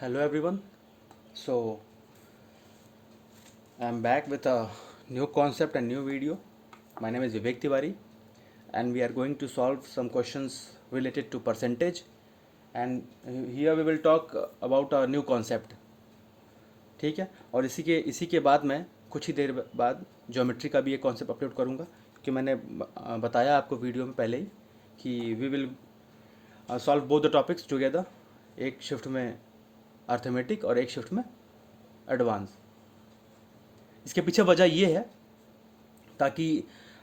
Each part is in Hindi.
Hello everyone. So I'm back with a new concept and new video. My name is Vivek Tiwari and we are going to solve some questions related to percentage, and here we will talk about a new concept. ठीक है, और इसी के बाद मैं कुछ ही देर बाद ज्योमेट्री का भी एक कॉन्सेप्ट अपलोड करूँगा, क्योंकि मैंने बताया आपको वीडियो में पहले ही कि we will solve both the topics together, एक शिफ्ट में अर्थमेटिक और एक शिफ्ट में एडवांस। इसके पीछे वजह ये है ताकि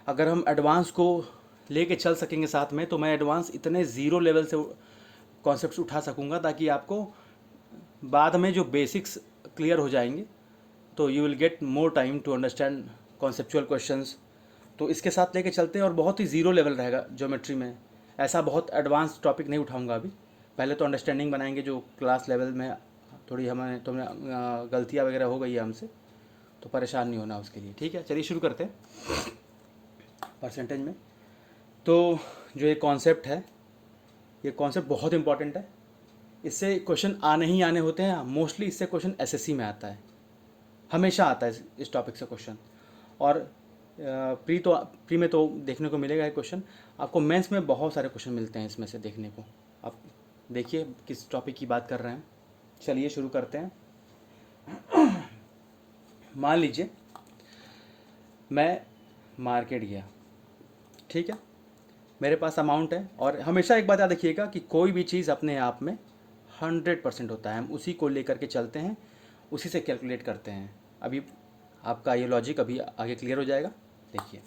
अगर हम एडवांस को लेके चल सकेंगे साथ में, तो मैं एडवांस इतने ज़ीरो लेवल से कॉन्सेप्ट्स उठा सकूँगा ताकि आपको बाद में जो बेसिक्स क्लियर हो जाएंगे तो you will get more time to understand conceptual questions. तो इसके साथ लेके चलते हैं और बहुत ही ज़ीरो लेवल रहेगा ज्योमेट्री में। ऐसा बहुत एडवांस टॉपिक नहीं उठाऊंगा अभी, पहले तो अंडरस्टैंडिंग बनाएंगे जो क्लास लेवल में थोड़ी हमें गलतियाँ वगैरह हो गई है हमसे, तो परेशान नहीं होना उसके लिए। ठीक है, चलिए शुरू करते हैं परसेंटेज में। तो जो ये कॉन्सेप्ट है, ये कॉन्सेप्ट बहुत इंपॉर्टेंट है। इससे क्वेश्चन आने ही आने होते हैं। मोस्टली इससे क्वेश्चन एसएससी में आता है, हमेशा आता है इस टॉपिक से क्वेश्चन। और प्री में तो देखने को मिलेगा ये क्वेश्चन, आपको मेंस में बहुत सारे क्वेश्चन मिलते हैं इसमें से देखने को। आप देखिए किस टॉपिक की बात कर रहे हैं। चलिए शुरू करते हैं। मान लीजिए मैं मार्केट गया, ठीक है, मेरे पास अमाउंट है। और हमेशा एक बात याद रखिएगा कि कोई भी चीज़ अपने आप में 100% होता है, हम उसी को लेकर के चलते हैं, उसी से कैलकुलेट करते हैं। अभी आपका ये लॉजिक अभी आगे क्लियर हो जाएगा। देखिए,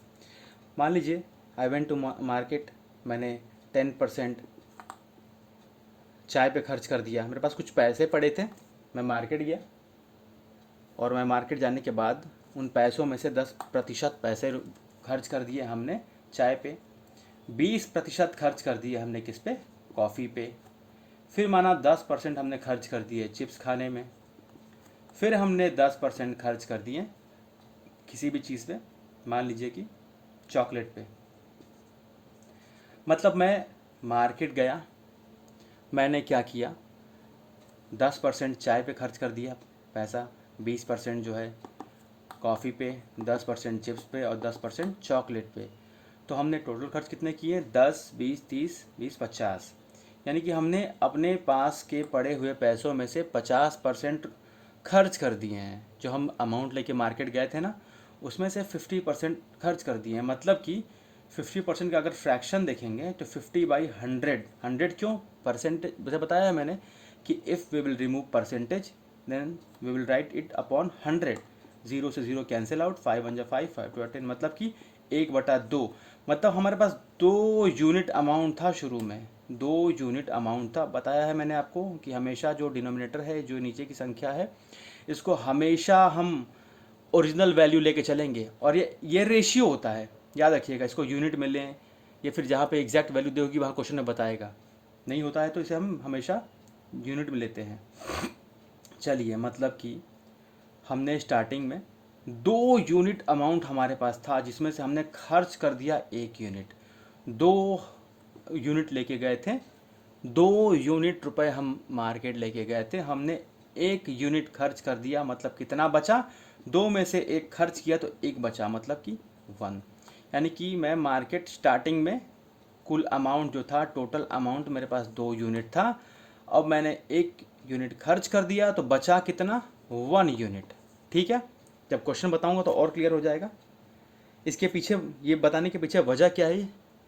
मान लीजिए आई वेंट टू मार्केट, मैंने 10% चाय पे खर्च कर दिया। मेरे पास कुछ पैसे पड़े थे, मैं मार्केट गया और मैं मार्केट जाने के बाद उन पैसों में से 10% पैसे खर्च कर दिए हमने चाय पे, 20% खर्च कर दिए हमने किस पे, कॉफ़ी पे। फिर माना 10% हमने खर्च कर दिए चिप्स खाने में। फिर हमने 10% खर्च कर दिए किसी भी चीज़ पे, मान लीजिए कि चॉकलेट पे। मतलब मैं मार्केट गया, मैंने क्या किया, 10% चाय पे खर्च कर दिया पैसा, 20% जो है कॉफ़ी पे, 10% चिप्स पे और 10% चॉकलेट पे। तो हमने टोटल खर्च कितने किए, 10, 20, 30, 20, 50। यानी कि हमने अपने पास के पड़े हुए पैसों में से 50% खर्च कर दिए हैं। जो हम अमाउंट लेके मार्केट गए थे ना, उसमें से 50% खर्च कर दिए हैं। मतलब कि 50% का अगर फ्रैक्शन देखेंगे तो 50/100। 100 क्यों, परसेंटेज जैसे बताया है मैंने कि if we will remove percentage then we will write it upon 100। 0 से 0 कैंसिल आउट, 5 1 जा 5, 5 2 10, मतलब कि 1/2। मतलब हमारे पास 2 यूनिट अमाउंट था शुरू में, 2 यूनिट अमाउंट था। बताया है मैंने आपको कि हमेशा जो डिनोमिनेटर है, जो नीचे की संख्या है, इसको हमेशा हम ओरिजिनल वैल्यू लेके चलेंगे। और ये रेशियो होता है, याद रखिएगा। इसको यूनिट में लें या फिर जहाँ पे एग्जैक्ट वैल्यू दोगी वहाँ क्वेश्चन में बताएगा, नहीं होता है तो इसे हम हमेशा यूनिट में लेते हैं। चलिए, मतलब कि हमने स्टार्टिंग में 2 यूनिट अमाउंट हमारे पास था, जिसमें से हमने खर्च कर दिया 1 यूनिट। 2 यूनिट लेके गए थे, 2 यूनिट रुपए हम मार्केट लेके गए थे, हमने 1 यूनिट खर्च कर दिया। मतलब कितना बचा, 2 में से 1 खर्च किया तो 1 बचा, मतलब कि 1। यानी कि मैं मार्केट स्टार्टिंग में कुल अमाउंट जो था, टोटल अमाउंट मेरे पास 2 यूनिट था। अब मैंने 1 यूनिट खर्च कर दिया तो बचा कितना, 1 यूनिट। ठीक है, जब क्वेश्चन बताऊंगा तो और क्लियर हो जाएगा। इसके पीछे, ये बताने के पीछे वजह क्या है,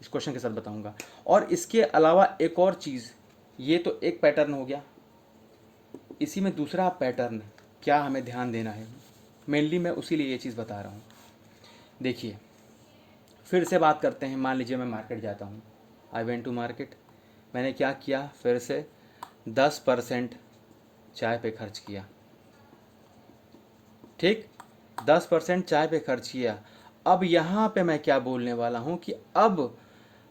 इस क्वेश्चन के साथ बताऊंगा। और इसके अलावा एक और चीज़, ये तो एक पैटर्न हो गया, इसी में दूसरा पैटर्न क्या हमें ध्यान देना है, मेनली मैं उसी लिए ये चीज़ बता रहा हूँ। देखिए, फिर से बात करते हैं। मान लीजिए मैं मार्केट जाता हूँ, आई वेंट टू मार्केट, मैंने क्या किया, फिर से 10% चाय पे खर्च किया। ठीक, 10% चाय पे खर्च किया। अब यहाँ पे मैं क्या बोलने वाला हूँ कि अब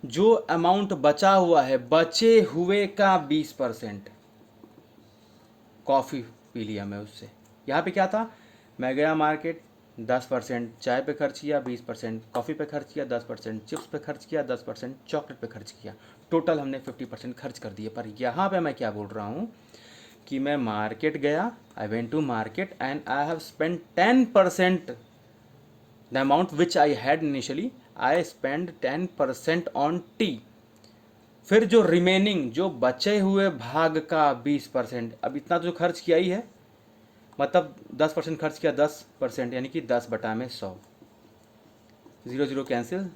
जो अमाउंट बचा हुआ है, बचे हुए का 20% कॉफ़ी पी लिया मैं उससे। यहाँ पे क्या था, मैं गया मार्केट, 10% चाय पे खर्च किया, 20% कॉफ़ी पे खर्च किया, 10% चिप्स पे खर्च किया, 10% चॉकलेट पे खर्च किया। टोटल हमने 50% खर्च कर दिए। पर यहाँ पे मैं क्या बोल रहा हूँ कि मैं मार्केट गया, I went to market and I have spend 10% the amount which I had initially, I spend 10% on tea. फिर जो रिमेनिंग, जो बचे हुए भाग का 20%, अब इतना तो जो खर्च किया ही है, मतलब 10% खर्च किया, 10% यानी कि 10/100, 0 0 कैंसिल,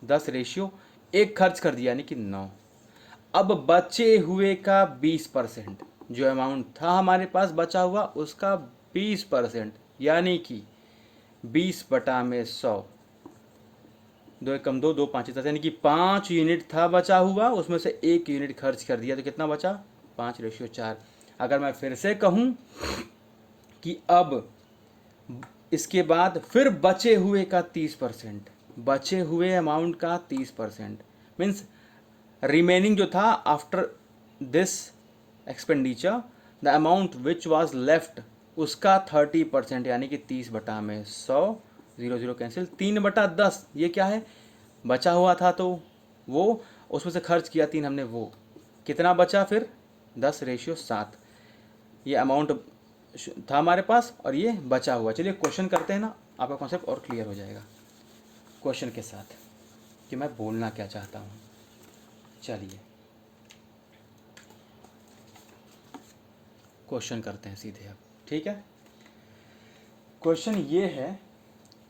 10:1 खर्च कर दिया यानी कि 9। अब बचे हुए का 20%, जो अमाउंट था हमारे पास बचा हुआ उसका 20%, यानी कि 20/100, 2 एकम 2, 2 5 10, यानी कि 5 यूनिट था बचा हुआ, उसमें से 1 यूनिट खर्च कर दिया, तो कितना बचा? 5:4। अगर मैं फिर से कहूँ कि अब इसके बाद फिर बचे हुए का 30%, बचे हुए अमाउंट का 30%, मीन्स रिमेनिंग जो था after this expenditure, the amount which was left, उसका 30%, यानी कि 30/100, 0 0 कैंसिल, 3/10, ये क्या है? बचा हुआ था तो वो, उसमें से खर्च किया 3 हमने, वो कितना बचा फिर? 10:7। ये अमाउंट था हमारे पास और ये बचा हुआ। चलिए क्वेश्चन करते हैं ना, आपका कॉन्सेप्ट और क्लियर हो जाएगा क्वेश्चन के साथ कि मैं बोलना क्या चाहता हूँ। चलिए क्वेश्चन करते हैं सीधे अब, ठीक है। क्वेश्चन ये है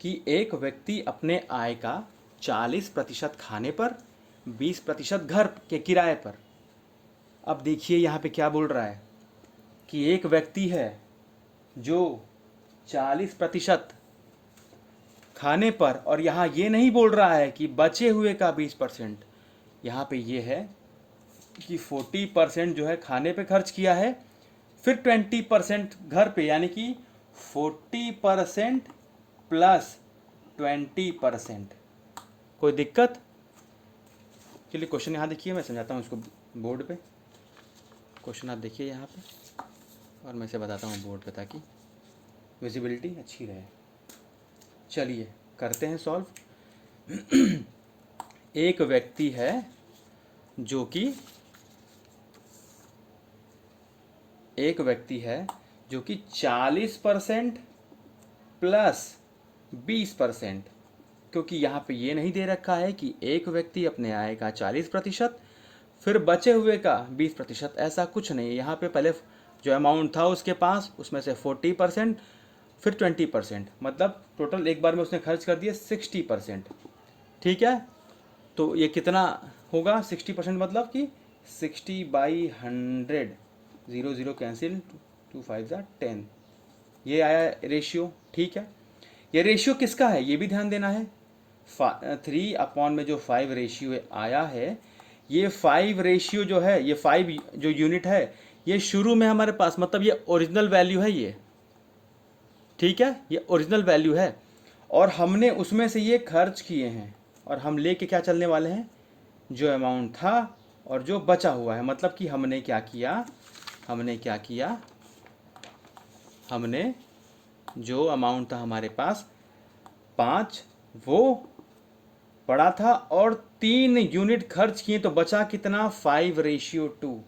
कि एक व्यक्ति अपने आय का 40% खाने पर, 20% घर के किराए पर। अब देखिए यहाँ पे क्या बोल रहा है कि एक व्यक्ति है जो 40% खाने पर, और यहाँ ये नहीं बोल रहा है कि बचे हुए का 20%, यहाँ पे ये है कि 40% जो है खाने पे खर्च किया है, फिर 20% घर पे, यानी कि 40% प्लस 20%। कोई दिक्कत? चलिए क्वेश्चन यहाँ देखिए, मैं समझाता हूँ इसको बोर्ड पे। क्वेश्चन आप देखिए यहाँ पे, और मैं इसे बताता हूँ बोर्ड पे ताकि विजिबिलिटी अच्छी रहे। चलिए करते हैं सॉल्व। एक व्यक्ति है जो कि 40% प्लस 20%, क्योंकि यहाँ पे ये नहीं दे रखा है कि एक व्यक्ति अपने आय का 40% फिर बचे हुए का 20%, ऐसा कुछ नहीं है। यहाँ पे पहले जो अमाउंट था उसके पास, उसमें से 40% फिर 20%, मतलब टोटल एक बार में उसने खर्च कर दिए 60%, ठीक है। तो ये कितना होगा 60%, मतलब कि 60/100, 0 0 कैंसिल, 2 5 10, ये आया रेशियो, ठीक है। ये रेशियो किसका है ये भी ध्यान देना है। 3 में जो 5 रेशियो आया है, ये 5 रेशियो जो है, ये 5 जो यूनिट है, ये शुरू में हमारे पास, मतलब ये ओरिजिनल वैल्यू है ये, ठीक है, ये ओरिजिनल वैल्यू है, और हमने उसमें से ये खर्च किए हैं, और हम लेके क्या चलने वाले हैं? जो अमाउंट था और जो बचा हुआ है। मतलब कि हमने क्या किया, हमने जो अमाउंट था हमारे पास 5, वो पड़ा था, और 3 यूनिट खर्च किए, तो बचा कितना? 5:2।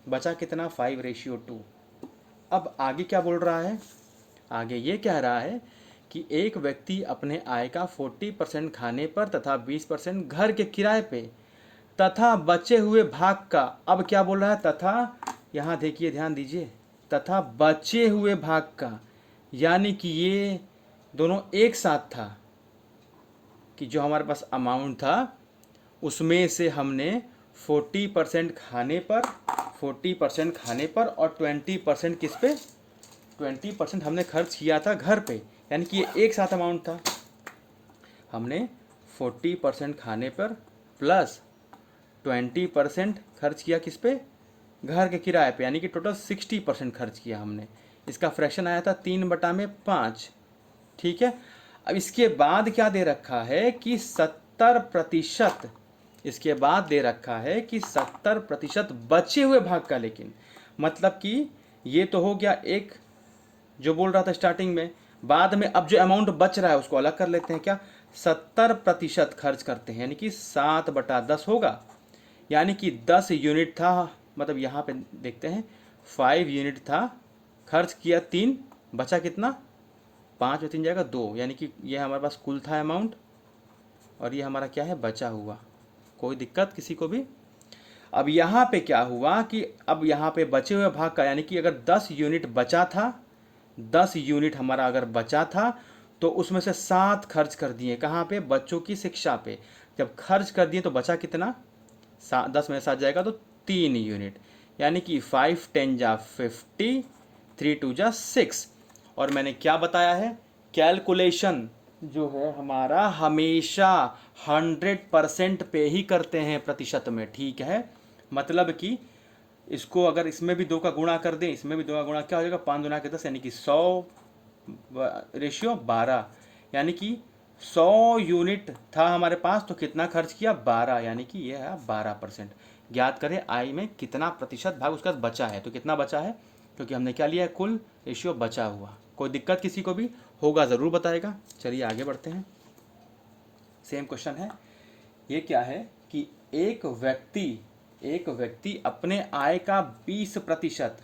बचा कितना? 5:2। अब आगे क्या बोल रहा है? आगे ये कह रहा है कि एक व्यक्ति अपने आय का 40% खाने पर तथा 20% घर के किराए पे तथा बचे हुए भाग का, अब क्या बोल रहा है? तथा, यहाँ देखिए ध्यान दीजिए, तथा बचे हुए भाग का, यानी कि ये दोनों एक साथ था कि जो हमारे पास अमाउंट था उसमें से हमने 40% खाने पर, 40% खाने पर, और 20% किस पे? 20% हमने खर्च किया था घर पे, यानी कि ये एक साथ अमाउंट था। हमने 40% खाने पर प्लस 20% खर्च किया किस पे? घर के किराए पे, यानी कि टोटल 60% खर्च किया हमने। इसका फ्रैक्शन आया था 3/5, ठीक है। अब इसके बाद क्या दे रखा है कि 70%, इसके बाद दे रखा है कि 70% बचे हुए भाग का, लेकिन मतलब कि ये तो हो गया एक जो बोल रहा था स्टार्टिंग में। बाद में अब जो अमाउंट बच रहा है उसको अलग कर लेते हैं, क्या? 70% खर्च करते हैं, यानी कि 7/10 होगा, यानी कि 10 यूनिट था, मतलब यहाँ पे देखते हैं 5 यूनिट था, खर्च किया 3, बचा कितना? 5 और 3 जाएगा 2, यानी कि ये हमारे पास कुल था अमाउंट और ये हमारा क्या है? बचा हुआ। कोई दिक्कत किसी को भी? अब यहाँ पे क्या हुआ कि अब यहाँ पे बचे हुए भाग का, यानी कि अगर 10 यूनिट बचा था, 10 यूनिट हमारा अगर बचा था तो उसमें से 7 खर्च कर दिए। कहाँ पे? बच्चों की शिक्षा पे। जब खर्च कर दिए तो बचा कितना? 10 में 7 जाएगा तो 3 यूनिट, यानी कि 5 10 जा 50, 3 2 जा 6। और मैंने क्या बताया है? कैलकुलेशन जो है हमारा हमेशा 100% पे ही करते हैं प्रतिशत में, ठीक है। मतलब कि इसको अगर इसमें भी 2 का गुणा कर दें, इसमें भी 2 का गुणा, क्या हो जाएगा? 5 गुना के 10, यानी कि 100 रेशियो 12, यानी कि 100 यूनिट था हमारे पास तो कितना खर्च किया? 12, यानी कि ये है 12%। ज्ञात करें आई में कितना प्रतिशत भाग उसका बचा है। तो कितना बचा है? क्योंकि हमने क्या लिया है? कुल रेशियो बचा हुआ। कोई दिक्कत किसी को भी होगा ज़रूर बताएगा। चलिए आगे बढ़ते हैं। सेम क्वेश्चन है। ये क्या है कि एक व्यक्ति अपने आय का 20%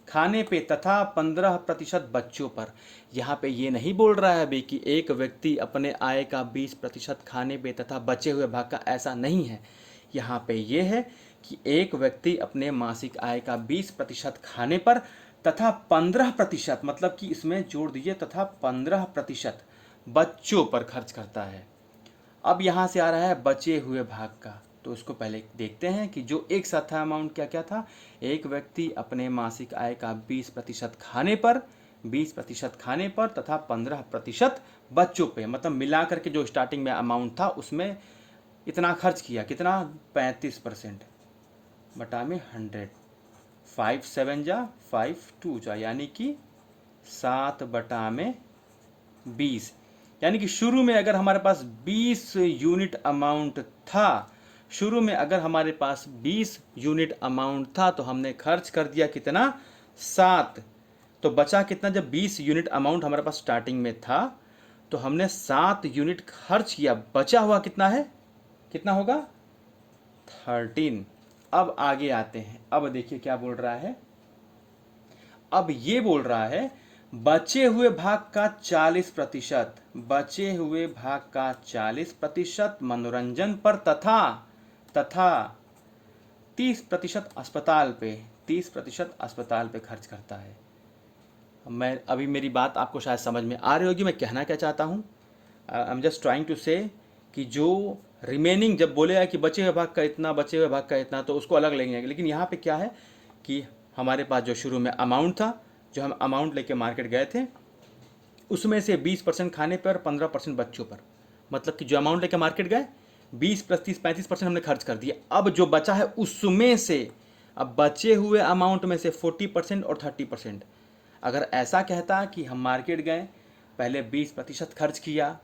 खाने पे तथा 15% बच्चों पर। यहाँ पे ये नहीं बोल रहा है भाई कि एक व्यक्ति अपने आय का 20% खाने पे तथा बचे हुए भाग का, ऐसा नहीं है। यहाँ पे ये है कि एक व्यक्ति अपने मासिक आय का 20% खाने पर तथा 15%, मतलब कि इसमें जोड़ दीजिए, तथा 15% बच्चों पर खर्च करता है। अब यहाँ से आ रहा है बचे हुए भाग का, तो उसको पहले देखते हैं कि जो एक साथ था अमाउंट क्या क्या था। एक व्यक्ति अपने मासिक आय का 20% खाने पर तथा 15% बच्चों पे, मतलब मिला करके जो स्टार्टिंग में अमाउंट था उसमें इतना खर्च किया। कितना? 35% बटा में 100, 5 7 जा 5 2 जा, यानी कि 7 बटा में 20। यानी कि शुरू में अगर हमारे पास 20 यूनिट अमाउंट था, शुरू में अगर हमारे पास 20 यूनिट अमाउंट था तो हमने खर्च कर दिया कितना? 7। तो बचा कितना? जब 20 यूनिट अमाउंट हमारे पास स्टार्टिंग में था तो हमने 7 यूनिट खर्च किया, बचा हुआ कितना है? कितना होगा? 13। अब आगे आते हैं। अब देखिए क्या बोल रहा है। अब ये बोल रहा है बचे हुए भाग का 40%, बचे हुए भाग का 40% मनोरंजन पर तथा 30% अस्पताल पे, 30% अस्पताल पे खर्च करता है। मैं अभी, मेरी बात आपको शायद समझ में आ रही होगी मैं कहना क्या चाहता हूँ। I am just trying to say कि जो रिमेनिंग जब बोलेगा कि बचे हुए भाग का इतना, बचे हुए भाग का इतना, तो उसको अलग लेंगे। लेकिन यहाँ पे क्या है कि हमारे पास जो शुरू में अमाउंट था, जो हम अमाउंट लेके मार्केट गए थे, उसमें से 20% खाने पर और 15% बच्चों पर। मतलब कि जो अमाउंट लेके मार्केट गए 20 + 30 35% हमने खर्च कर दिया। अब जो बचा है उसमें से, अब बचे हुए अमाउंट में से 40% और 30%। अगर ऐसा कहता कि हम मार्केट गए, पहले 20% खर्च किया,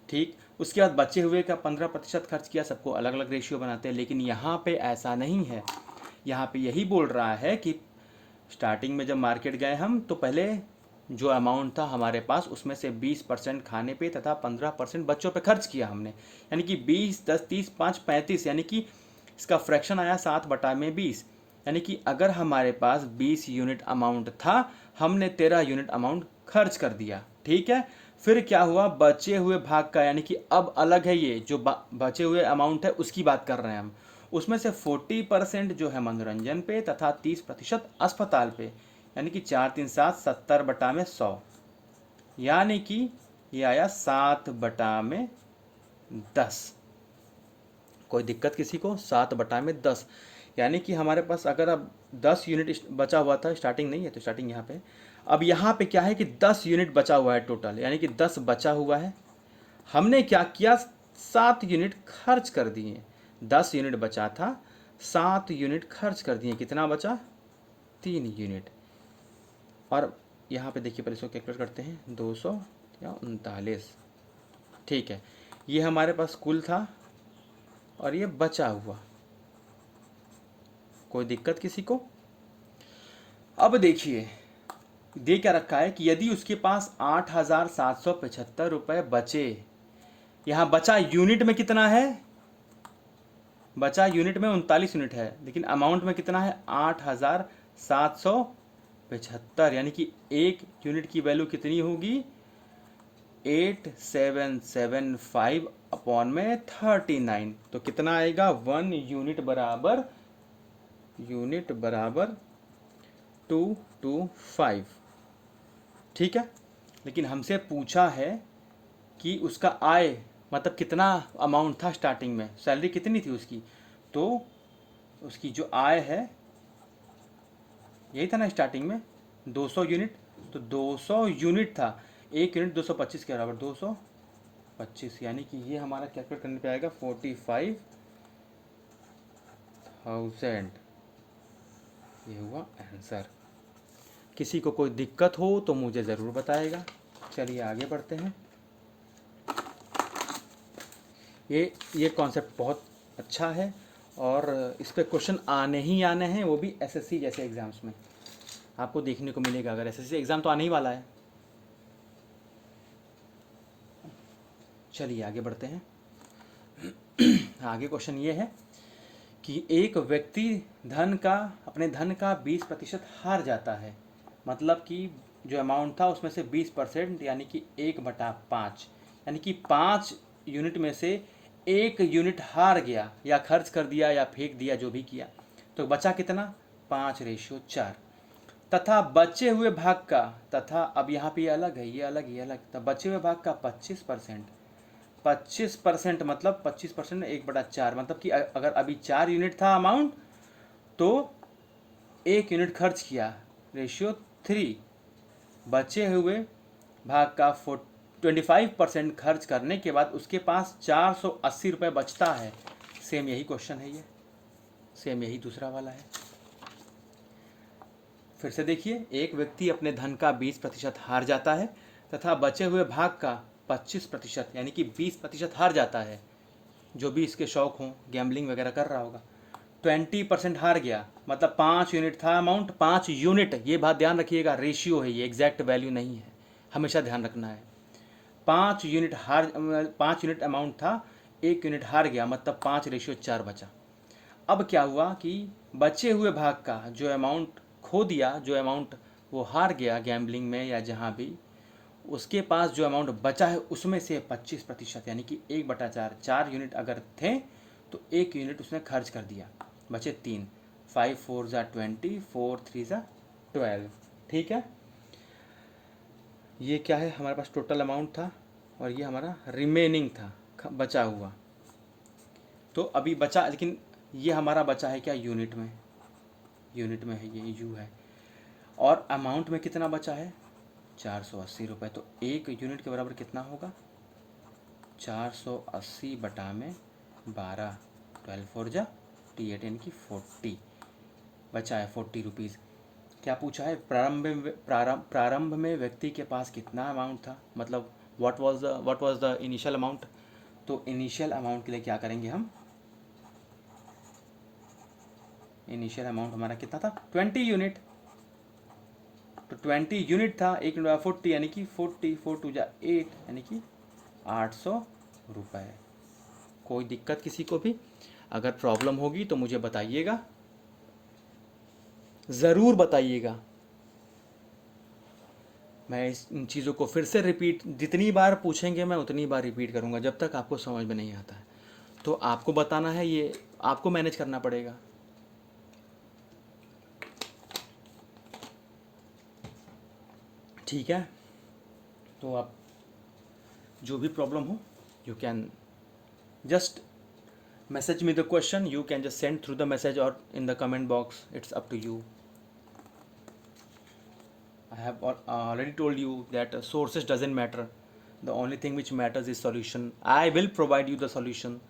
ठीक, उसके बाद बचे हुए का 15% खर्च किया, सबको अलग अलग रेशियो बनाते हैं। लेकिन यहाँ पे ऐसा नहीं है। यहाँ पे यही बोल रहा है कि स्टार्टिंग में जब मार्केट गए हम तो पहले जो अमाउंट था हमारे पास उसमें से 20% खाने पे तथा 15% बच्चों पे खर्च किया हमने, यानी कि 20 10 30 5 35, यानी कि इसका फ्रैक्शन आया 7 बटा में 20। यानी कि अगर हमारे पास 20 यूनिट अमाउंट था, हमने 13 यूनिट अमाउंट खर्च कर दिया, ठीक है। फिर क्या हुआ? बचे हुए भाग का, यानी कि अब अलग है, ये जो बचे हुए अमाउंट है उसकी बात कर रहे हैं हम। उसमें से 40% जो है मनोरंजन पे तथा 30% अस्पताल पे, यानी कि 4 3 7 70 बटा में 100, यानी कि ये आया 7 बटा में 10। कोई दिक्कत किसी को? 7 बटा में 10, यानी कि हमारे पास अगर अब 10 यूनिट बचा हुआ था, स्टार्टिंग नहीं है तो स्टार्टिंग यहाँ पे, अब यहाँ पे क्या है कि 10 यूनिट बचा हुआ है टोटल, यानी कि 10 बचा हुआ है। हमने क्या किया? 7 यूनिट खर्च कर दिए। 10 यूनिट बचा था, 7 यूनिट खर्च कर दिए। कितना बचा? 3 यूनिट। और यहाँ पे देखिए, पहले इसको कैलकुलेट करते हैं, 239, ठीक है। ये हमारे पास कुल था और ये बचा हुआ। कोई दिक्कत किसी को? अब देखिए, दे क्या रखा है कि यदि उसके पास 8,775 रुपये बचे, यहाँ बचा यूनिट में कितना है? बचा यूनिट में 39 यूनिट है, लेकिन अमाउंट में कितना है 8775, यानी कि एक यूनिट की वैल्यू कितनी होगी 8775 अपॉन में 39। तो कितना आएगा 1 यूनिट बराबर 225। ठीक है, लेकिन हमसे पूछा है कि उसका आय मतलब कितना अमाउंट था स्टार्टिंग में, सैलरी कितनी थी उसकी, तो उसकी जो आय है यही था ना स्टार्टिंग में 200 यूनिट, तो 200 यूनिट था, एक यूनिट 225 के बराबर 225, यानी कि ये हमारा कैलकुलेट करने पे आएगा 45,000। ये हुआ आंसर। किसी को कोई दिक्कत हो तो मुझे ज़रूर बताएगा। चलिए आगे बढ़ते हैं। ये कॉन्सेप्ट बहुत अच्छा है और इस पे क्वेश्चन आने ही आने हैं, वो भी एसएससी जैसे एग्ज़ाम्स में आपको देखने को मिलेगा। अगर एसएससी एग्ज़ाम तो आने ही वाला है। चलिए आगे बढ़ते हैं। आगे क्वेश्चन ये है कि एक व्यक्ति अपने धन का 20% हार जाता है, मतलब कि जो अमाउंट था उसमें से 20% यानी कि 1/5, यानी कि 5 यूनिट में से 1 यूनिट हार गया या खर्च कर दिया या फेंक दिया, जो भी किया, तो बचा कितना 5/4। तथा बचे हुए भाग का, तथा अब यहाँ पे ये अलग है, ये अलग, ये अलग, तब बचे हुए भाग का 25%। 25% मतलब 25% 1/4, मतलब कि अगर अभी 4 यूनिट था अमाउंट तो 1 यूनिट खर्च किया, रेशियो 3। बचे हुए भाग का 25% खर्च करने के बाद उसके पास 480 रुपये बचता है। सेम यही क्वेश्चन है, ये सेम यही दूसरा वाला है। फिर से देखिए, एक व्यक्ति अपने धन का 20% हार जाता है तथा बचे हुए भाग का 25% यानी कि 20% हार जाता है, जो भी इसके शौक हों, गैम्बलिंग वगैरह कर रहा होगा। 20% हार गया, मतलब 5 यूनिट था अमाउंट, 5 यूनिट, ये बात ध्यान रखिएगा, रेशियो है ये, एग्जैक्ट वैल्यू नहीं है, हमेशा ध्यान रखना है। 5 यूनिट अमाउंट था, 1 यूनिट हार गया, मतलब 5/4 बचा। अब क्या हुआ कि बचे हुए भाग का जो अमाउंट खो दिया, जो अमाउंट वो हार गया गैम्बलिंग में या जहाँ भी, उसके पास जो अमाउंट बचा है उसमें से 25% यानी कि 1/4, 4 यूनिट अगर थे तो 1 यूनिट उसने खर्च कर दिया, बचे 3। 5 4 ज़ा 20, 4 3 ज़ा 12। ठीक है, ये क्या है, हमारे पास टोटल अमाउंट था और ये हमारा रिमेनिंग था, बचा हुआ। तो अभी बचा, लेकिन ये हमारा बचा है क्या यूनिट में, यूनिट में है, ये यू है। और अमाउंट में कितना बचा है 480 रुपये, तो 1 यूनिट के बराबर कितना होगा 480 बटा में 12, 12 4 जा 28, यानी कि 40 बचा है 40 रुपीज़। क्या पूछा है, प्रारंभ में व्यक्ति के पास कितना अमाउंट था, मतलब what was the initial amount. तो इनिशियल अमाउंट के लिए क्या करेंगे हम, इनिशियल अमाउंट हमारा कितना था 20 यूनिट, तो 20 यूनिट था, 1 यूनिट 40 यानी कि 40, 4 2 जा 8 यानी कि 800 रुपये। कोई दिक्कत किसी को भी, अगर प्रॉब्लम होगी तो मुझे बताइएगा, ज़रूर बताइएगा। मैं इन चीज़ों को फिर से रिपीट, जितनी बार पूछेंगे मैं उतनी बार रिपीट करूँगा जब तक आपको समझ में नहीं आता है। तो आपको बताना है, ये आपको मैनेज करना पड़ेगा। ठीक है, तो आप जो भी प्रॉब्लम हो, you can just message me the question, you can just send through the message or in the comment box, it's up to you. I have already told you that sources doesn't matter, the only thing which matters is solution. I will provide you the solution,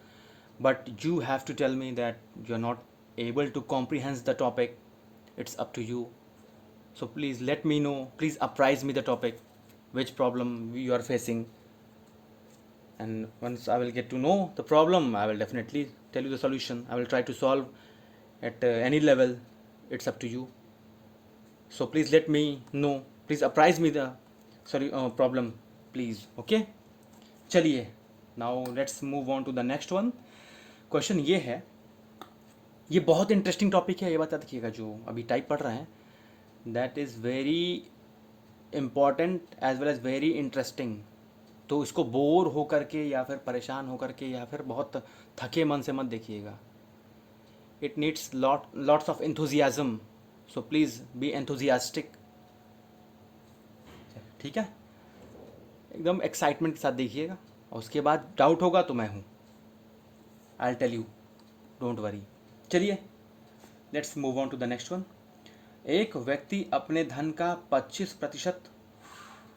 but you have to tell me that you are not able to comprehend the topic. It's up to you. So please let me know, please apprise me the topic, which problem you are facing, and once I will get to know the problem, I will definitely tell you the solution. I will try to solve at any level. It's up to you. So please let me know, please apprise me the problem, please. Okay, चलिए, now let's move on to the next one. Question ये है ये बहुत इंटरेस्टिंग टॉपिक है, ये बता देखिएगा जो अभी टाइप पढ़ रहे हैं, that is very important as well as very interesting. तो इसको बोर हो करके या फिर परेशान हो करके या फिर बहुत थके मन से मत देखिएगा। It needs lots of enthusiasm, so please be enthusiastic. ठीक है, एकदम एक्साइटमेंट के साथ देखिएगा, और उसके बाद डाउट होगा तो मैं हूँ, I tell you, don't worry. चलिए let's move on to the next one. एक व्यक्ति अपने धन का 25%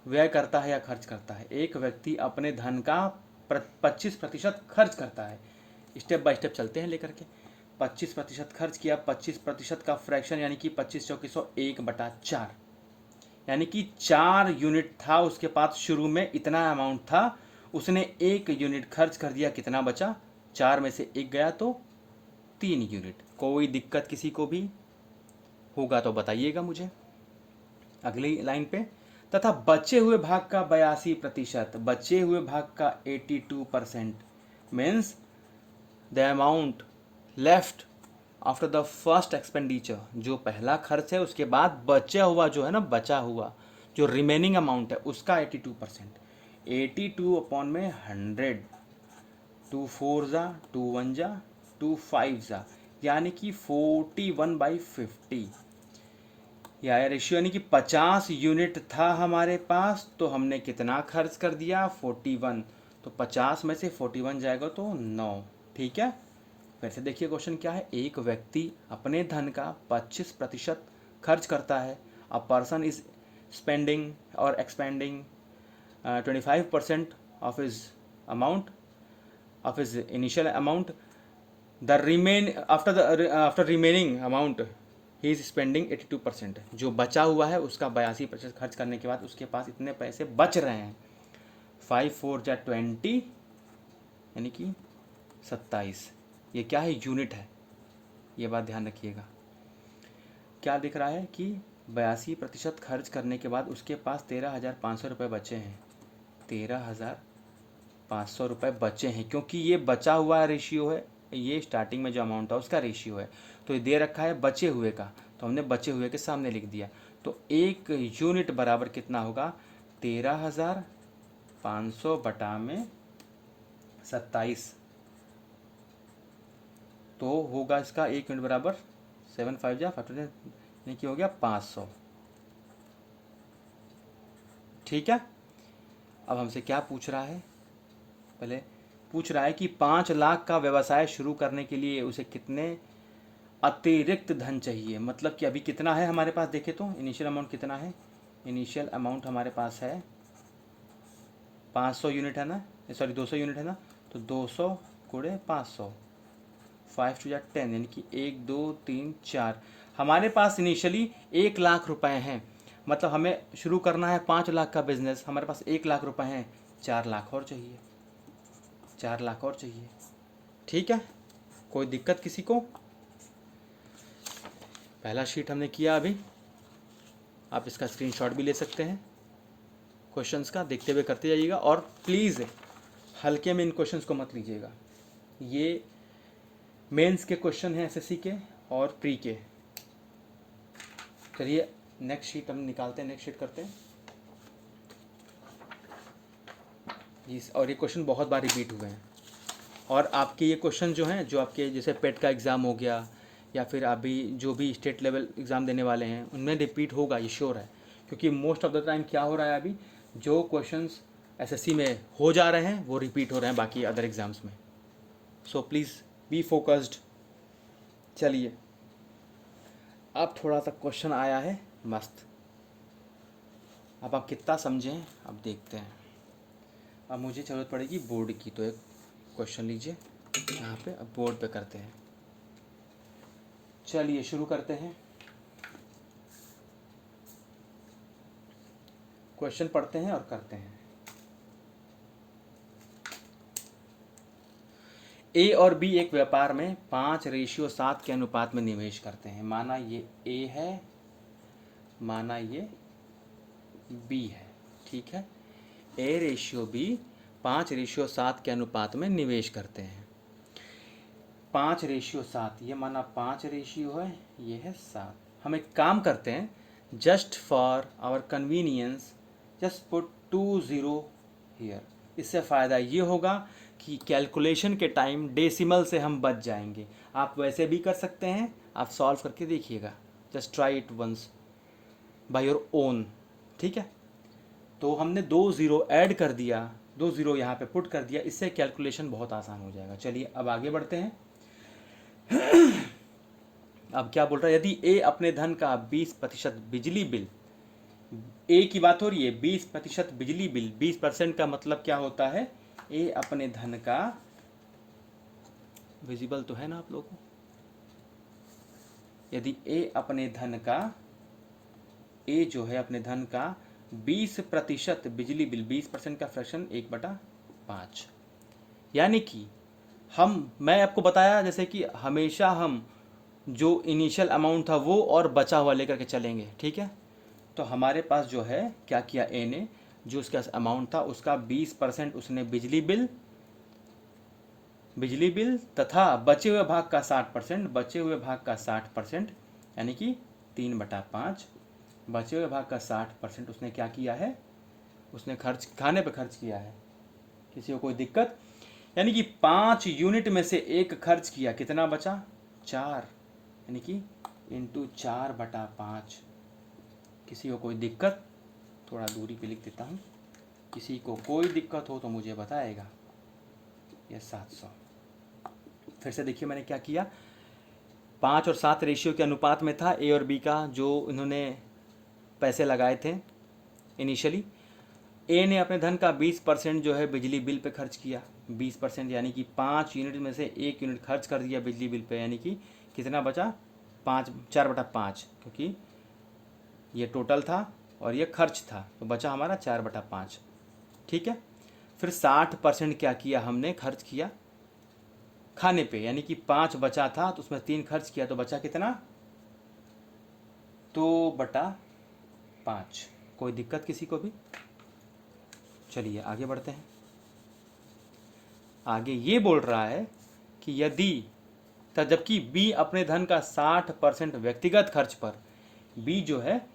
व्यय करता है या खर्च करता है। एक व्यक्ति अपने धन का 25% खर्च करता है। स्टेप बाय स्टेप चलते हैं लेकर के। 25% खर्च किया, 25% का फ्रैक्शन यानी कि 25 चौकी 100, 1/4, यानी कि 4 यूनिट था उसके पास शुरू में, इतना अमाउंट था, उसने 1 यूनिट खर्च कर दिया, कितना बचा? 4 में से 1 गया तो 3 यूनिट। कोई दिक्कत किसी को भी होगा तो बताइएगा मुझे। अगली लाइन पे, तथा बचे हुए भाग का 82%, बचे हुए भाग का 82% means the amount left after the first expenditure, जो पहला खर्च है उसके बाद बचा हुआ जो है ना, बचा हुआ जो रिमेनिंग अमाउंट है उसका 82%। 82 अपॉन में 100, 2 4 जा, 2 1 जा, 2 5 जा, यानी कि 41/50 या रेशियो, यानी कि 50 यूनिट था हमारे पास, तो हमने कितना खर्च कर दिया? 41। तो 50 में से 41 जाएगा तो 9। ठीक है, फिर से देखिए क्वेश्चन क्या है। एक व्यक्ति अपने धन का 25% खर्च करता है। अ पर्सन इज स्पेंडिंग और expanding 25% of his amount, of his initial amount. The remain after remaining amount he is spending 82%। जो बचा हुआ है उसका 82% खर्च करने के बाद उसके पास इतने पैसे बच रहे हैं। 5 4 जा 20, यानी कि 27। ये क्या है? यूनिट है, ये बात ध्यान रखिएगा। क्या दिख रहा है कि 82% खर्च करने के बाद उसके पास 13,500 रुपये बचे हैं। 13,500 रुपये बचे हैं, क्योंकि ये बचा हुआ रेशियो है, ये स्टार्टिंग में जो अमाउंट था उसका रेशियो है। तो ये दे रखा है बचे हुए का, तो हमने बचे हुए के सामने लिख दिया। तो 1 यूनिट बराबर कितना होगा? 13,500 बटा में 27, तो होगा इसका 1 यूनिट बराबर 7 5 जा 5, यानी कि हो गया 500। ठीक है, अब हमसे क्या पूछ रहा है? पहले पूछ रहा है कि 5 लाख का व्यवसाय शुरू करने के लिए उसे कितने अतिरिक्त धन चाहिए। मतलब कि अभी कितना है हमारे पास, देखें तो इनिशियल अमाउंट कितना है? इनिशियल अमाउंट हमारे पास है 500 यूनिट है ना, सॉरी 200 यूनिट है ना, तो 200 गुणे 500, 5 2 10, यानी कि 1 2 3 4। हमारे पास इनिशियली 1 लाख रुपए हैं, मतलब हमें शुरू करना है 5 लाख का बिजनेस, हमारे पास 1 लाख रुपए हैं, 4 लाख और चाहिए, 4 लाख और चाहिए। ठीक है, कोई दिक्कत किसी को? पहला शीट हमने किया अभी, आप इसका स्क्रीनशॉट भी ले सकते हैं क्वेश्चंस का, देखते हुए करते जाइएगा। और प्लीज़ हल्के में इन क्वेश्चंस को मत लीजिएगा, ये मेंस के क्वेश्चन हैं, एसएससी के और प्री के। चलिए नेक्स्ट शीट हम निकालते हैं, नेक्स्ट शीट करते हैं जी। और ये क्वेश्चन बहुत बार रिपीट हुए हैं, और आपके ये क्वेश्चन जो हैं, जो आपके जैसे पेट का एग्ज़ाम हो गया या फिर अभी जो भी स्टेट लेवल एग्ज़ाम देने वाले हैं, उनमें रिपीट होगा, ये श्योर है। क्योंकि मोस्ट ऑफ द टाइम क्या हो रहा है, अभी जो क्वेश्चंस एसएससी में हो जा रहे हैं वो रिपीट हो रहे हैं बाकी अदर एग्ज़ाम्स में। So please be focused. चलिए अब थोड़ा सा क्वेश्चन आया है मस्त, अब आप कितना समझें अब देखते हैं। अब मुझे ज़रूरत पड़ेगी बोर्ड की, तो एक क्वेश्चन लीजिए यहाँ पे, अब बोर्ड पे करते हैं। चलिए शुरू करते हैं, क्वेश्चन पढ़ते हैं और करते हैं। ए और बी एक व्यापार में 5:7 के अनुपात में निवेश करते हैं। माना ये ए है, माना ये बी है, ठीक है। ए रेशियो बी 5:7 के अनुपात में निवेश करते हैं। 5:7, ये माना 5 रेशियो है, ये है 7। हम एक काम करते हैं, just for our convenience just put 2 0 here. इससे फ़ायदा ये होगा कि कैलकुलेशन के टाइम डेसिमल से हम बच जाएंगे। आप वैसे भी कर सकते हैं, आप सॉल्व करके देखिएगा, just try it once by your own. ठीक है, तो हमने 2 0 ऐड कर दिया, 2 0 यहाँ पे पुट कर दिया, इससे कैलकुलेशन बहुत आसान हो जाएगा। चलिए अब आगे बढ़ते हैं। अब क्या बोल रहा है, यदि ए अपने धन का 20% बिजली बिल, ए की बात हो रही है, 20% बिजली बिल, 20% का मतलब क्या होता है, ए अपने धन का, विजिबल तो है ना आप लोगों को, यदि ए अपने धन का, ए जो है अपने धन का 20% बिजली बिल, 20% का फ्रैक्शन 1/5, यानी कि मैं आपको बताया जैसे कि हमेशा हम जो इनिशियल अमाउंट था वो और बचा हुआ लेकर के चलेंगे। ठीक है, तो हमारे पास जो है क्या किया, ए ने जो उसका अमाउंट था उसका 20% उसने बिजली बिल तथा बचे हुए भाग का 60%, बचे हुए भाग का 60% यानी कि 3/5, बचे हुए भाग का 60% उसने क्या किया है, उसने खाने पे खर्च किया है। किसी को कोई दिक्कत, यानी कि 5 यूनिट में से एक खर्च किया, कितना बचा, 4, यानी कि इंटू 4/5। किसी को कोई दिक्कत, थोड़ा दूरी पे लिख देता हूँ, किसी को कोई दिक्कत हो तो मुझे बताएगा। यह 700। फिर से देखिए मैंने क्या किया, 5 और 7 रेशियो के अनुपात में था ए और बी का जो इन्होंने पैसे लगाए थे इनिशियली। ए ने अपने धन का 20% जो है बिजली बिल पे खर्च किया, 20% यानी कि 5 यूनिट में से 1 यूनिट खर्च कर दिया बिजली बिल पे, यानी कि कितना बचा, 4/5, क्योंकि ये टोटल था और ये खर्च था तो बचा हमारा 4/5। ठीक है, फिर 60% क्या किया हमने, खर्च किया खाने पे, यानी कि 5 बचा था तो उसमें 3 खर्च किया तो बचा कितना, 2/5। कोई दिक्कत किसी को भी? चलिए आगे बढ़ते हैं। आगे ये बोल रहा है कि यदि, जबकि बी अपने धन का 60% व्यक्तिगत खर्च पर, बी जो है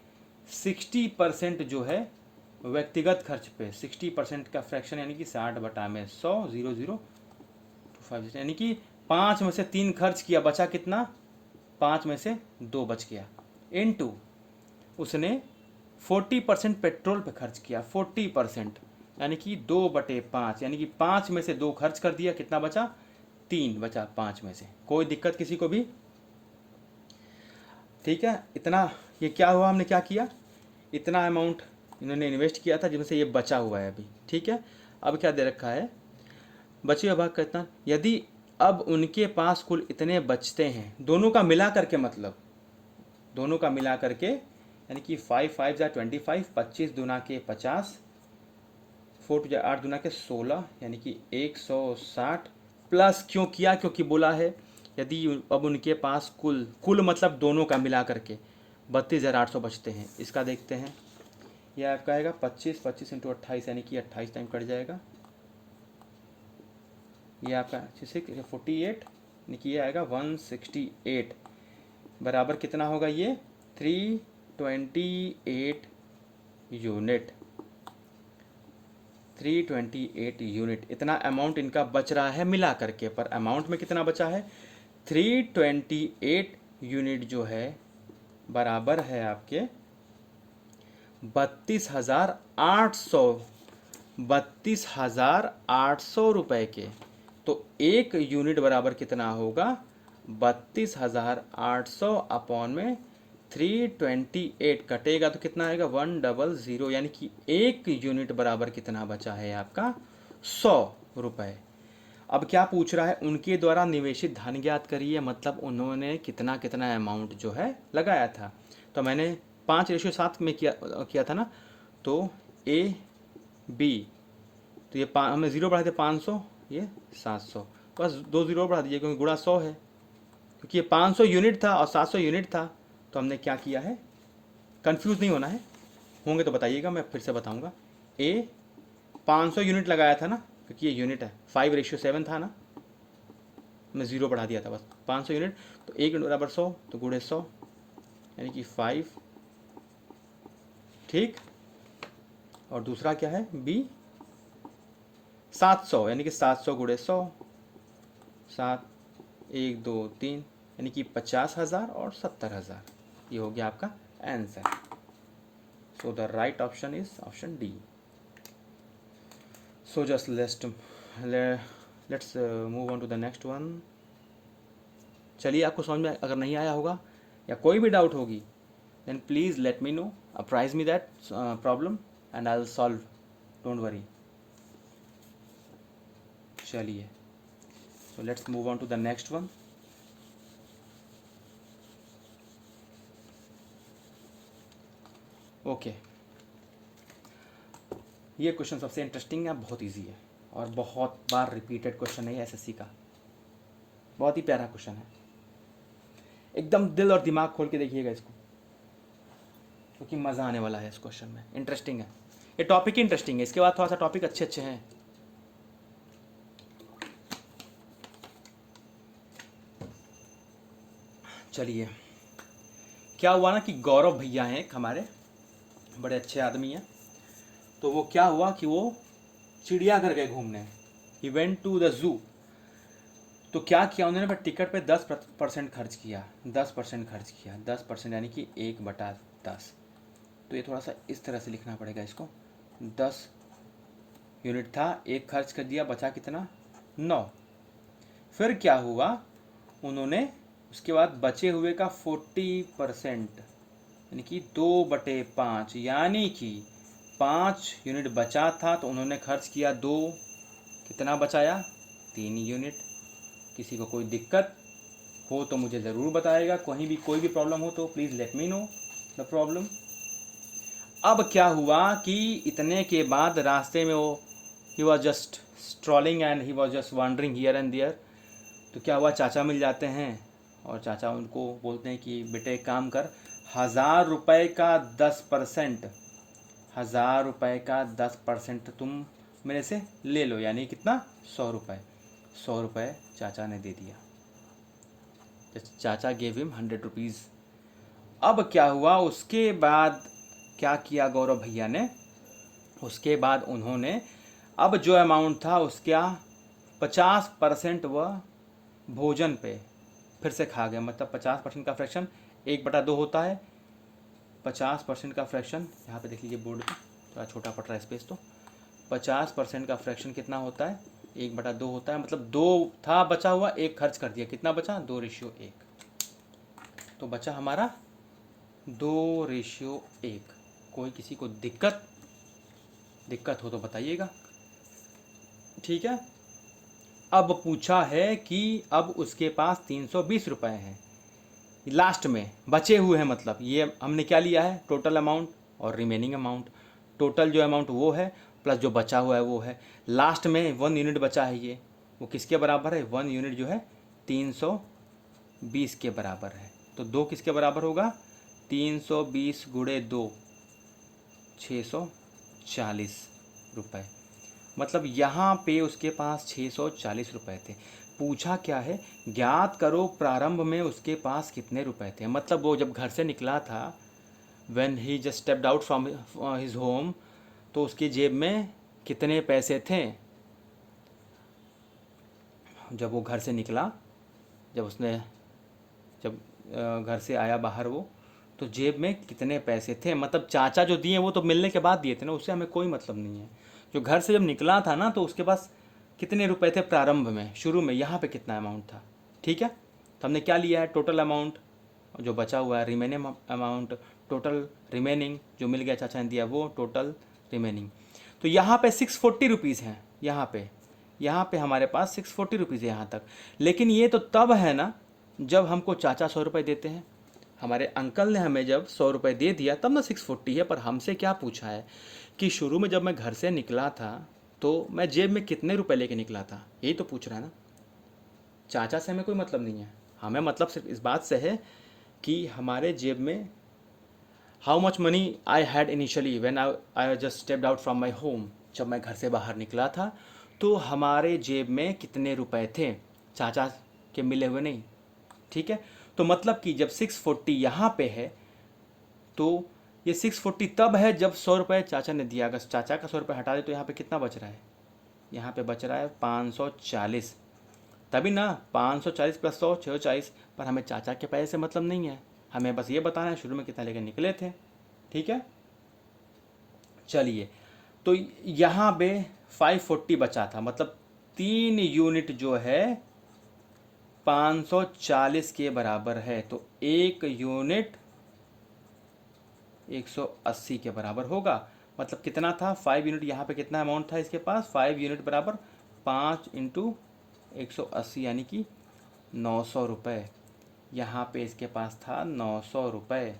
60% जो है व्यक्तिगत खर्च पे, 60% का फ्रैक्शन यानी कि 60/100, 0.025, यानी कि 5 में से 3 खर्च किया, बचा कितना, 5 में से 2 बच गया, इनटू उसने 40% पेट्रोल पे खर्च किया, 40% यानी कि 2/5, यानी कि 5 में से 2 खर्च कर दिया, कितना बचा, 3 बचा 5 में से। कोई दिक्कत किसी को भी? ठीक है, इतना ये क्या हुआ, हमने क्या किया, इतना अमाउंट इन्होंने इन्वेस्ट किया था जिसमें से ये बचा हुआ है अभी। ठीक है, अब क्या दे रखा है, बचे हुए भाग कितना, यदि अब उनके पास कुल इतने बचते हैं, दोनों का मिला करके, मतलब दोनों का मिला करके, यानी कि 5 5 या 25, 25 दूना के 50, 4 2 8 दूना के 16, यानी कि 160 प्लस क्यों किया, क्योंकि बोला है यदि अब उनके पास कुल मतलब दोनों का मिला करके 32,800 बचते हैं। इसका देखते हैं, यह आपका आएगा 25 25 इंटू 28, यानी कि 28 टाइम कट जाएगा, ये आपका 48, यानी कि ये आएगा 168, बराबर कितना होगा, ये 328 यूनिट, 328 यूनिट। इतना अमाउंट इनका बच रहा है मिला करके, पर अमाउंट में कितना बचा है, 328 यूनिट जो है बराबर है आपके 32,800 रुपए के। तो एक यूनिट बराबर कितना होगा, 32,800 अपॉन में 328 कटेगा तो कितना आएगा, 100, यानी कि एक यूनिट बराबर कितना बचा है आपका, 100 रुपए। अब क्या पूछ रहा है, उनके द्वारा निवेशित धन ज्ञात करिए, मतलब उन्होंने कितना कितना अमाउंट जो है लगाया था। तो मैंने 5:7 में किया था ना, तो ए बी, तो ये हमने 0 बढ़ा दिया 500, ये 700, बस 2 0 बढ़ा दीजिए क्योंकि गुणा 100 है, क्योंकि ये 500 यूनिट था और 700 यूनिट था। तो हमने क्या किया है, कंफ्यूज नहीं होना है, होंगे तो बताइएगा, मैं फिर से बताऊंगा। ए 500 यूनिट लगाया था ना, क्योंकि ये यूनिट है, 5:7 था ना, मैं ज़ीरो बढ़ा दिया था बस, 500 यूनिट, तो 1 यूनिट बराबर 100, तो गुणे 100 यानी कि 5, ठीक। और दूसरा क्या है बी, 700 यानी कि 700 गुणे 100, 7, 1 2 3 यानी कि 50,000 और 70,000। ये हो गया आपका answer. So the right option is option D. So just let's move on to the next one. चलिए, आपको समझ में अगर नहीं आया होगा या कोई भी डाउट होगी, then please let me know, apprise me that problem and I will solve, don't worry. चलिए, so let's move on to the next one. Okay, ये क्वेश्चन सबसे इंटरेस्टिंग है, बहुत इजी है और बहुत बार रिपीटेड क्वेश्चन है एसएससी का। बहुत ही प्यारा क्वेश्चन है, एकदम दिल और दिमाग खोल के देखिएगा इसको, क्योंकि मज़ा आने वाला है इस क्वेश्चन में। इंटरेस्टिंग है, ये टॉपिक ही इंटरेस्टिंग है, इसके बाद थोड़ा सा टॉपिक अच्छे अच्छे हैं। चलिए, क्या हुआ ना कि गौरव भैया हैं एक हमारे, बड़े अच्छे आदमी हैं। तो वो क्या हुआ कि वो चिड़ियाघर गए घूमने, he went to the zoo. तो क्या किया उन्होंने, टिकट पे 10% खर्च किया, 10% खर्च किया, 10% यानी कि 1/10। तो ये थोड़ा सा इस तरह से लिखना पड़ेगा इसको, 10 यूनिट था, 1 खर्च कर दिया, बचा कितना 9। फिर क्या हुआ, उन्होंने उसके बाद बचे हुए का 40% यानी कि 2/5 यानी कि 5 यूनिट बचा था, तो उन्होंने खर्च किया 2, कितना बचाया 3 यूनिट। किसी को कोई दिक्कत हो तो मुझे ज़रूर बताएगा, कहीं भी कोई भी प्रॉब्लम हो तो please let me know the problem. अब क्या हुआ कि इतने के बाद रास्ते में वो he was just strolling and he was just wandering here and there. तो क्या हुआ, चाचा मिल जाते हैं और चाचा उनको बोलते हैं कि बेटे एक काम कर, 1000 रुपये का 10%, 1000 रुपये का 10% तुम मेरे से ले लो, यानी कितना 100 रुपये। 100 रुपये चाचा ने दे दिया, चाचा गेव हिम 100 रुपीज़। अब क्या हुआ, उसके बाद क्या किया गौरव भैया ने, उसके बाद उन्होंने अब जो अमाउंट था उसका 50% वह भोजन पे फिर से खा गए। मतलब 50% का फ्रैक्शन 1/2 होता है, 50% का फ्रैक्शन यहाँ पे देख लीजिए बोर्ड पे, थोड़ा छोटा पड़ रहा है स्पेस, तो 50% का फ्रैक्शन कितना होता है 1/2 होता है। मतलब 2 था बचा हुआ, 1 खर्च कर दिया, कितना बचा 2:1। तो बचा हमारा 2:1। कोई किसी को दिक्कत हो तो बताइएगा, ठीक है। अब पूछा है कि अब उसके पास 320 रुपये हैं, लास्ट में बचे हुए हैं। मतलब ये हमने क्या लिया है, टोटल अमाउंट और रिमेनिंग अमाउंट। टोटल जो अमाउंट वो है प्लस जो बचा हुआ है वो है। लास्ट में 1 यूनिट बचा है, ये वो किसके बराबर है, 1 यूनिट जो है 320 के बराबर है। तो 2 किसके बराबर होगा, 320 गुणे 2 640 रुपये। मतलब यहाँ पे उसके पास 640 रुपये थे। पूछा क्या है, ज्ञात करो प्रारंभ में उसके पास कितने रुपए थे। मतलब वो जब घर से निकला था, when he just stepped out from his home, तो उसकी जेब में कितने पैसे थे। जब वो घर से निकला, जब घर से आया बाहर वो, तो जेब में कितने पैसे थे। मतलब चाचा जो दिए वो तो मिलने के बाद दिए थे ना, उससे हमें कोई मतलब नहीं है। जो घर से जब निकला था ना, तो उसके पास कितने रुपए थे प्रारंभ में, शुरू में, यहाँ पे कितना अमाउंट था, ठीक है। तो हमने क्या लिया है, टोटल अमाउंट, जो बचा हुआ है रिमेनिंग अमाउंट, टोटल रिमेनिंग जो मिल गया चाचा ने दिया वो टोटल रिमेनिंग। तो यहाँ पे 640 रुपीज़ हैं, यहाँ पे हमारे पास 640 रुपीज़ है यहाँ तक। लेकिन ये तो तब है ना जब हमको चाचा 100 रुपये देते हैं। हमारे अंकल ने हमें जब 100 रुपये दे दिया तब ना 640 है। पर हमसे क्या पूछा है कि शुरू में जब मैं घर से निकला था तो मैं जेब में कितने रुपए लेके निकला था, यही तो पूछ रहा है ना। चाचा से हमें कोई मतलब नहीं है, हमें मतलब सिर्फ इस बात से है कि हमारे जेब में how much money I had initially when I just stepped out from my home. जब मैं घर से बाहर निकला था तो हमारे जेब में कितने रुपए थे। चाचा कि मिले हुए नहीं, ठीक है। तो मतलब कि जब 640 यहाँ पे है तो ये 640 तब है जब 100 रुपये चाचा ने दिया। अगर चाचा का 100 रुपये हटा दे तो यहाँ पे कितना बच रहा है, यहाँ पे बच रहा है 540, तभी ना 540 प्लस 100 640। पर हमें चाचा के पैसे से मतलब नहीं है, हमें बस ये बताना है शुरू में कितना लेकर निकले थे, ठीक है। चलिए, तो यहाँ पे 540 बचा था, मतलब 3 यूनिट जो है 540 के बराबर है, तो 1 यूनिट 180 के बराबर होगा। मतलब कितना था, 5 यूनिट, यहाँ पे कितना अमाउंट था इसके पास, 5 यूनिट बराबर 5 इंटू 180 यानी कि 900 रुपये। यहाँ पे इसके पास था 900 रुपये।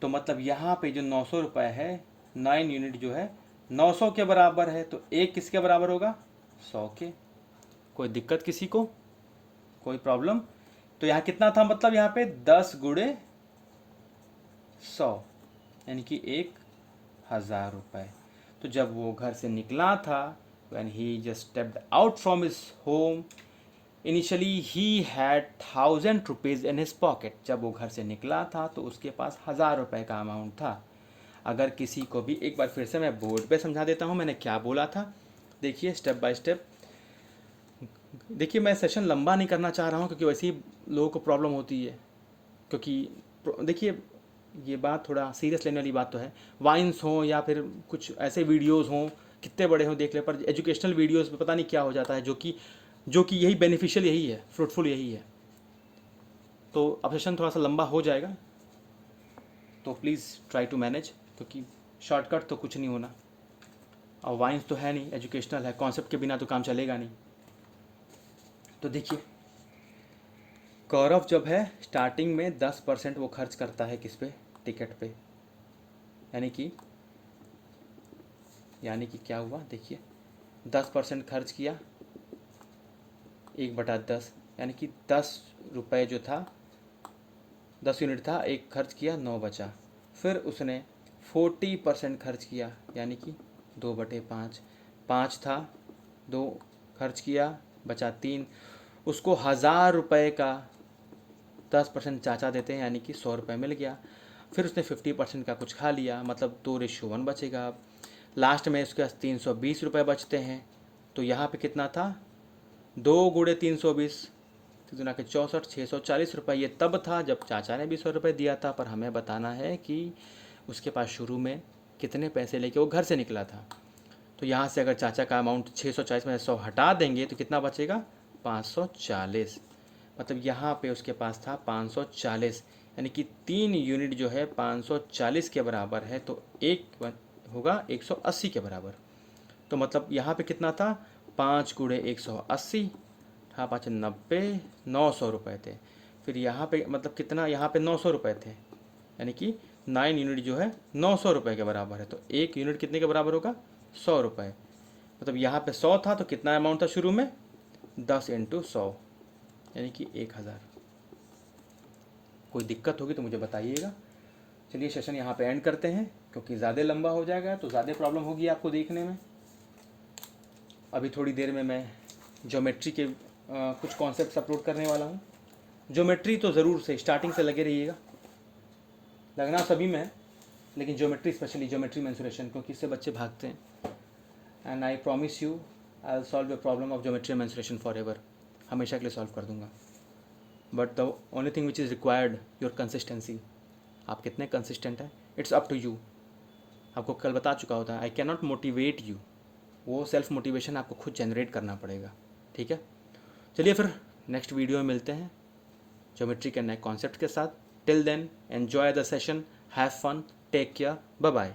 तो मतलब यहाँ पे जो 900 रुपये है, 9 यूनिट जो है 900 के बराबर है, तो एक किसके बराबर होगा, 100 के। कोई दिक्कत किसी को, कोई प्रॉब्लम? तो यहाँ कितना था, मतलब यहाँ पे 10 गुणे 100 यानी कि 1000 रुपये। तो जब वो घर से निकला था, when he just stepped out from his home, initially he had 1000 rupees in his pocket। जब वो घर से निकला था तो उसके पास 1000 रुपये का अमाउंट था। अगर किसी को भी, एक बार फिर से मैं बोर्ड पे समझा देता हूँ मैंने क्या बोला था, देखिए स्टेप बाय स्टेप। देखिए मैं सेशन लंबा नहीं करना चाह रहा हूँ क्योंकि वैसे ही लोगों को प्रॉब्लम होती है, क्योंकि देखिए ये बात थोड़ा सीरियस लेने वाली बात तो है। वाइन्स हों या फिर कुछ ऐसे वीडियोस हों, कितने बड़े हों देख ले, पर एजुकेशनल वीडियोस में पता नहीं क्या हो जाता है, जो कि यही बेनिफिशियल यही है, फ्रूटफुल यही है। तो अब सेशन थोड़ा सा लंबा हो जाएगा, तो प्लीज़ ट्राई टू मैनेज, क्योंकि शॉर्टकट तो कुछ नहीं होना, और वाइन्स तो है नहीं, एजुकेशनल है, कॉन्सेप्ट के बिना तो काम चलेगा नहीं। तो देखिए गौरव जब है स्टार्टिंग में 10% वो खर्च करता है किस पे, टिकट पे, यानी कि क्या हुआ, देखिए 10% खर्च किया, 1/10 यानी कि 10 रुपये जो था, 10 यूनिट था, एक खर्च किया, 9 बचा। फिर उसने 40% खर्च किया, यानी कि 2/5, 5 था, 2 खर्च किया, बचा 3। उसको 1000 रुपये का 10% चाचा देते हैं, यानी कि 100 रुपये मिल गया। फिर उसने 50% का कुछ खा लिया, मतलब 2:1 बचेगा। अब लास्ट में उसके पास 320 रुपये बचते हैं। तो यहाँ पे कितना था, 2 गुणे 320, 3 के 64, 640 रुपये। ये तब था जब चाचा ने भी 100 रुपये दिया था, पर हमें बताना है कि उसके पास शुरू में कितने पैसे लेके वो घर से निकला था। तो यहाँ से अगर चाचा का अमाउंट 640 में 100 हटा देंगे तो कितना बचेगा, 540। मतलब यहाँ पे उसके पास था 540, यानी कि 3 यूनिट जो है 540 के बराबर है, तो एक होगा 180 के बराबर। तो मतलब यहाँ पे कितना था, 5 गुणे 180, हाँ 5 90, 900 रुपये थे। फिर यहाँ पे मतलब कितना, यहाँ पे 900 रुपये थे, यानी कि 9 यूनिट जो है 900 रुपये के बराबर है। तो एक यूनिट कितने के बराबर होगा, 100 रुपये। मतलब यहाँ पे 100 था तो कितना अमाउंट था शुरू में, 10 इंटू 100 यानी कि 1000। कोई दिक्कत होगी तो मुझे बताइएगा। चलिए सेशन यहाँ पे एंड करते हैं, क्योंकि ज़्यादा लंबा हो जाएगा तो ज़्यादा प्रॉब्लम होगी आपको देखने में। अभी थोड़ी देर में मैं ज्योमेट्री के कुछ कॉन्सेप्ट्स अपलोड करने वाला हूँ। ज्योमेट्री तो ज़रूर से स्टार्टिंग से लगे रहिएगा, लगना सभी में है, लेकिन ज्योमेट्री स्पेशली, ज्योमेट्री मेंसुरेशन, क्योंकि इससे बच्चे भागते हैं। And I promise you I will solve the problem of geometry mensuration for ever, हमेशा के लिए सॉल्व कर दूंगा। But the only thing which is required your consistency. आप कितने कंसिस्टेंट हैं, इट्स अप टू यू। आपको कल बता चुका होता है, I can not motivate you, वो सेल्फ मोटिवेशन आपको खुद जनरेट करना पड़ेगा, ठीक है। चलिए फिर नेक्स्ट वीडियो में मिलते हैं ज्योमेट्री के नए कॉन्सेप्ट के साथ। Till then enjoy the session, have fun, take care, bye bye.